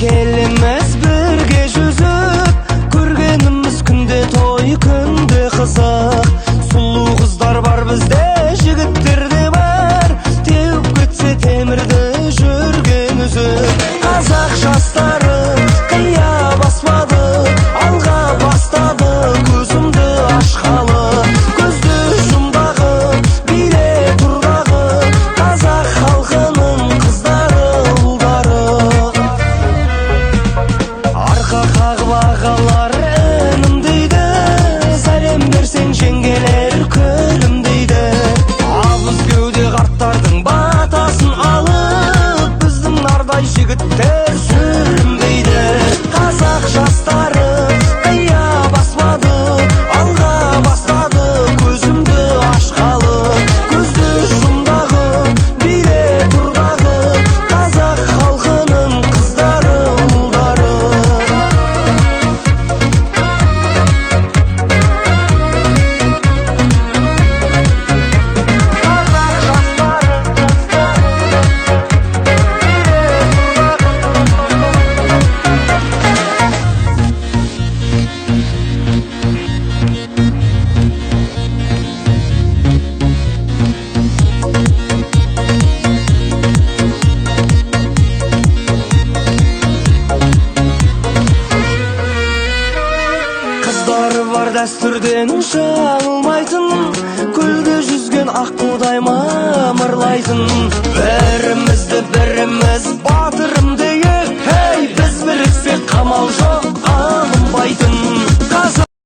Келемес бірге жүзіп, көргеніміз күнде той, күнде қызық. Сұлу қыздар бар бізде, жігіттер де бар, теуіп кетсе темірді жүрген үзіп. Қазақ жастары қия баспады, алға бастады көзімді ашқалы. Көзді жұмдағы, биле тұрдағы, қазақ халқының қыздары, ұлдары. Арқа қағып ағалар інім дейді, сәлем берсең жеңгелер күлім дейді. Абыз кеуде қарттардың батасын алып, біздің нардай жігіттер сүрінбейді. Қазақ жастары қия баспады, алға бастады көзімді ашқалы. Көзді жұмдағы, биле тұрдағы, қазақ халқының қыздары, ұлдары. Қыздары бар дәстүрден жаңылмайтын, көлде жүзген аққудай мамырлайтын. Бірімізді біріміз батырым дейік, hey, біз біріксек қамал жоқ алынбайтын.